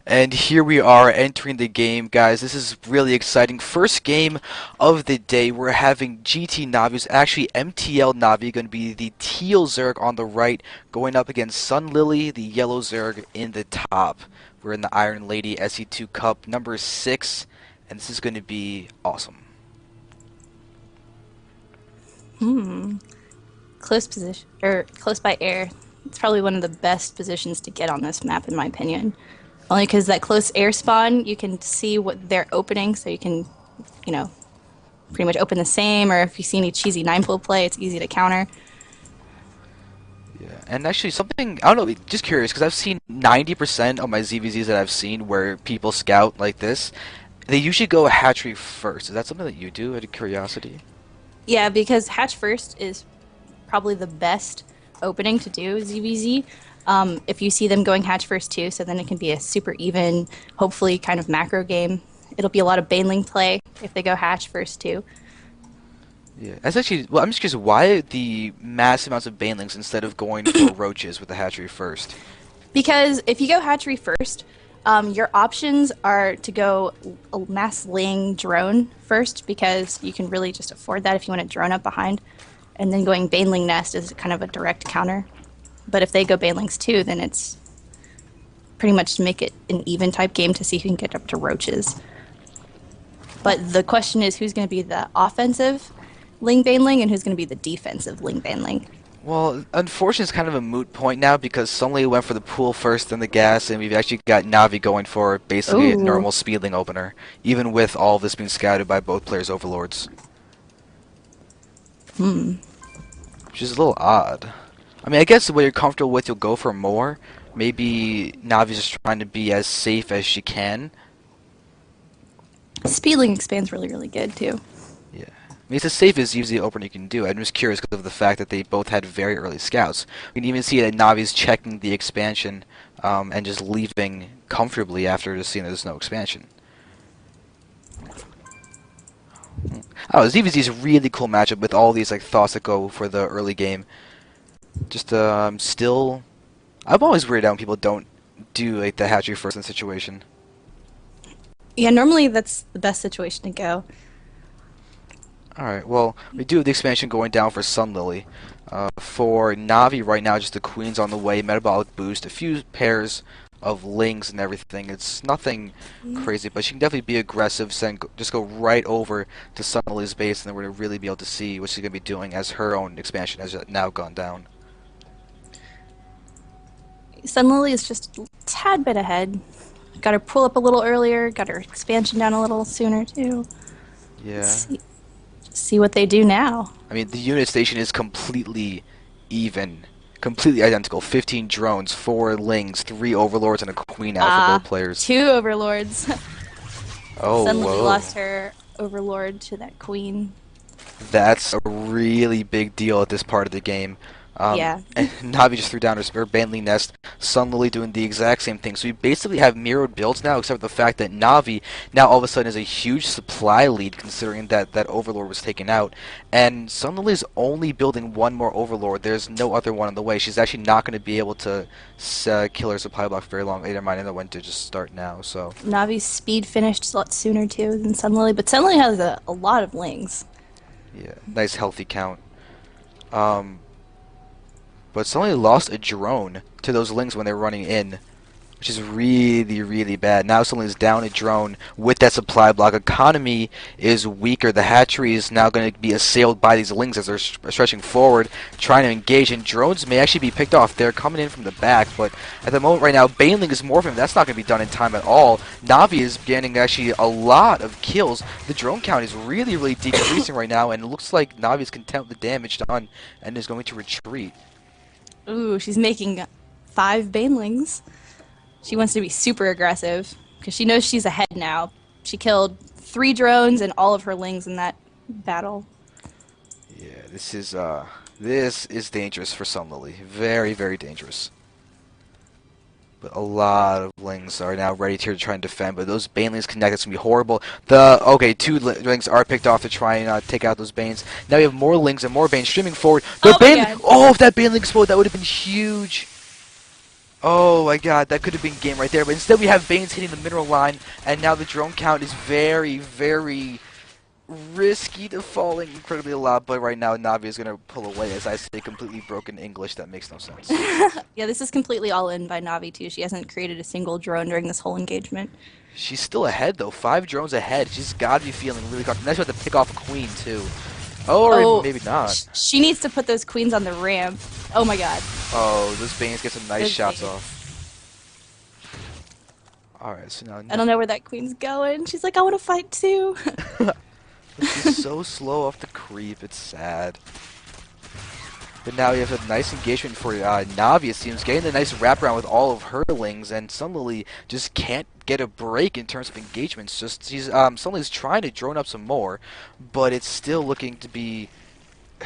And here we are entering the game, guys. This is really exciting. First game of the day. We're having GT.Navi, who's actually mTL.Navi, going to be the teal Zerg on the right, going up against Sunlily, the yellow Zerg, in the top. We're in the Iron Lady SE2 Cup number 6, and this is going to be awesome. Close position, or close by air. It's probably one of the best positions to get on this map, in my opinion. Only because that close air spawn, you can see what they're opening, so you can, you know, pretty much open the same. Or if you see any cheesy 9-pull play, it's easy to counter. Yeah, and actually something, I don't know, just curious, because I've seen 90% of my ZVZs that I've seen where people scout like this, they usually go hatchery first. Is that something that you do out of curiosity? Yeah, because hatch first is probably the best opening to do ZVZ. If you see them going hatch first too, so then it can be a super even, hopefully kind of macro game. It'll be a lot of baneling play if they go hatch first too. Yeah, that's actually, well, I'm just curious, why the massive amounts of banelings instead of going for roaches with the hatchery first? Because if you go hatchery first, your options are to go a mass laying drone first, because you can really just afford that if you want to drone up behind. And then going baneling nest is kind of a direct counter. But if they go banelings too, then it's pretty much to make it an even type game to see who can get up to roaches. But the question is, who's going to be the offensive Ling Baneling and who's going to be the defensive Ling Baneling? Well, unfortunately, it's kind of a moot point now because Sunlily went for the pool first, then the gas, and we've actually got Navi going for basically a Ooh. normal speedling opener, even with all of this being scouted by both players' overlords. Which is a little odd. I mean, I guess what you're comfortable with, you'll go for more. Maybe Navi's just trying to be as safe as she can. Speedling expands really, really good too. Yeah. I mean, it's as safe as usually the opener you can do. I'm just curious because of the fact that they both had very early scouts. We can even see that Navi's checking the expansion and just leaving comfortably after just seeing there's no expansion. Oh, ZVZ is a really cool matchup with all these like thoughts that go for the early game. Just still, I'm always weirded out when people don't do like the hatchery first in the situation. Yeah, normally that's the best situation to go. Alright, well, we do have the expansion going down for Sunlily. For Navi right now, just the Queen's on the way, metabolic boost, a few pairs of Lings and everything. It's nothing crazy, but she can definitely be aggressive, just go right over to Sunlily's base, and then we're going to really be able to see what she's going to be doing as her own expansion has now gone down. Sunlily is just a tad bit ahead. Got her pull up a little earlier, got her expansion down a little sooner too. Yeah. See what they do now. I mean, the unit station is completely even. Completely identical. 15 drones, 4 Lings, 3 Overlords, and a Queen out for both players. 2 overlords. Oh, Suddenly whoa. lost her overlord to that queen. That's a really big deal at this part of the game. Yeah. And Navi just threw down her Banley Nest, Sunlily doing the exact same thing. So we basically have mirrored builds now, except for the fact that Navi now all of a sudden is a huge supply lead, considering that that Overlord was taken out. And Sunlily is only building one more Overlord. There's no other one on the way. She's actually not going to be able to kill her supply block for very long. Never mind, and when to just start now. So Navi's speed finished a lot sooner too than Sunlily, but Sunlily has a lot of lings. yeah, nice healthy count. But Sunlily lost a drone to those Lings when they were running in, which is really, really bad. Now Sunlily's down a drone with that supply block. Economy is weaker. The hatchery is now going to be assailed by these Lings as they're stretching forward, trying to engage. And drones may actually be picked off. They're coming in from the back, but at the moment right now, Baneling is morphing. That's not going to be done in time at all. Navi is getting actually a lot of kills. The drone count is really, really decreasing right now, and it looks like Navi is content with the damage done and is going to retreat. Ooh, she's making 5 banelings. She wants to be super aggressive because she knows she's ahead now. She killed 3 drones and all of her lings in that battle. Yeah, this is dangerous for Sunlily. Very, very dangerous. But a lot of Lings are now ready to try and defend, but those Banelings connect. It's going to be horrible. Okay, 2 Lings are picked off to try and take out those Banes. Now we have more Lings and more Banes streaming forward. The Oh my God. Oh, if that Baneling exploded, that would have been huge. Oh my god, that could have been game right there. But instead we have Banes hitting the mineral line, and now the drone count is very, very risky to falling incredibly a lot. But right now Navi is going to pull away as I say completely broken English that makes no sense. Yeah, this is completely all in by Navi too. She hasn't created a single drone during this whole engagement. She's still ahead though, 5 drones ahead. She's got to be feeling really confident. Now she has to pick off a queen too. Or Oh, maybe not. she needs to put those queens on the ramp. Oh my god. Oh, those Banes get some nice Those shots Banes. off. Alright, so now I don't know where that queen's going. She's like, I want to fight too. she's so slow off the creep, it's sad. But now you have a nice engagement for Navi, it seems, getting the nice wraparound with all of her lings, and Sunlily just can't get a break in terms of engagements. Just Sunlily's trying to drone up some more, but it's still looking to be.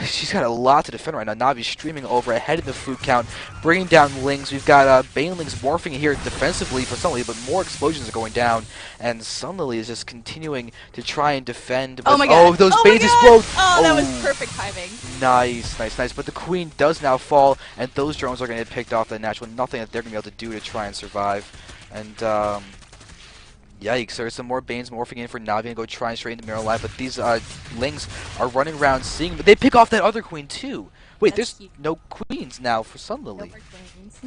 She's got a lot to defend right now. Navi's streaming over ahead of the food count, bringing down Lings. We've got Banelings morphing here defensively for Sunlily, but more explosions are going down, and Sunlily is just continuing to try and defend. But, Oh my god. those Oh my Banes god. explode! Oh, that was perfect timing. Nice, nice, nice. But the Queen does now fall, and those drones are going to get picked off the natural. Nothing that they're going to be able to do to try and survive. And, yikes, there's some more Banes morphing in for Navi and go try and straight into Mirror Life, but these Lings are running around seeing, but they pick off that other Queen too. Wait, That's there's huge. no Queens now for No Sunlily. more queens.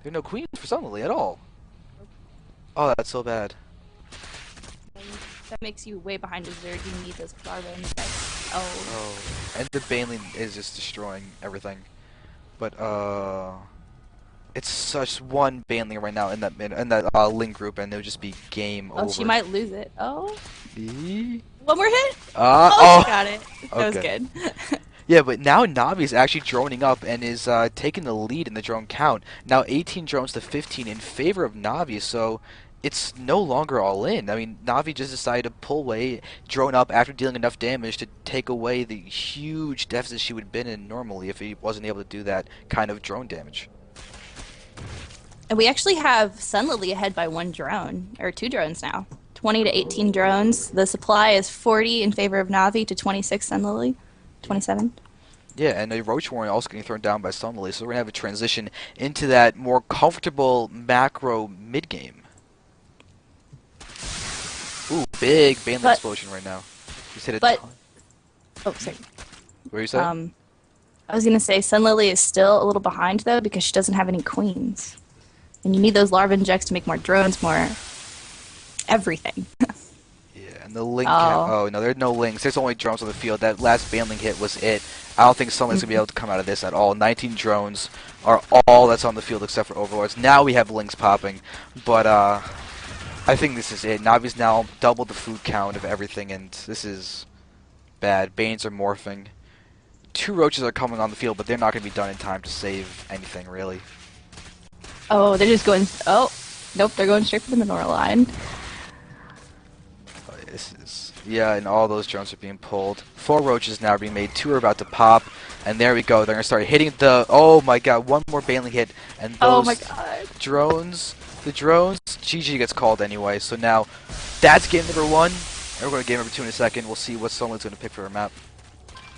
There are no Queens for Sunlily at all. Oh, that's so bad. That makes you way behind as Zerg. You need those larvae insects. Oh. Oh, and the Baneling is just destroying everything. But, it's such one Baneling right now in that Ling group, and it'll just be game over. Oh, she might lose it. Oh. Eee. One more hit? Oh, She got it. That was okay. good. Yeah, but now Navi is actually droning up and is taking the lead in the drone count. Now 18 drones to 15 in favor of Navi, so it's no longer all in. I mean, Navi just decided to pull away, drone up after dealing enough damage to take away the huge deficit she would have been in normally if he wasn't able to do that kind of drone damage. And we actually have Sunlily ahead by one drone, or 2 drones now. 20 to 18 drones. The supply is 40 in favor of Navi to 26 Sunlily. 27. Yeah, and a Roach Warren also getting thrown down by Sunlily, so we're going to have a transition into that more comfortable macro mid-game. Ooh, big Baneling explosion right now. Just hit a ton. Oh, sorry. What were you saying? I was going to say Sunlily is still a little behind, though, because she doesn't have any queens. And you need those larva injects to make more drones, more everything. Yeah, and the Ling count. Oh, no, there's no Lings. There's only drones on the field. That last Baneling hit was it. I don't think Sunlight's going to be able to come out of this at all. 19 drones are all that's on the field except for Overlords. Now we have Lings popping, but I think this is it. Navi's now doubled the food count of everything, and this is bad. Banes are morphing. 2 Roaches are coming on the field, but they're not going to be done in time to save anything, really. Oh, they're just going... Oh, nope, they're going straight for the mineral line. This is... Yeah, and all those drones are being pulled. 4 Roaches now are being made. 2 are about to pop. And there we go. They're going to start hitting the... Oh my god, one more Baneling hit. And those Oh my god. drones... The drones... GG gets called anyway. So now, that's game number 1. And we're going to game number 2 in a second. We'll see what someone's going to pick for a map.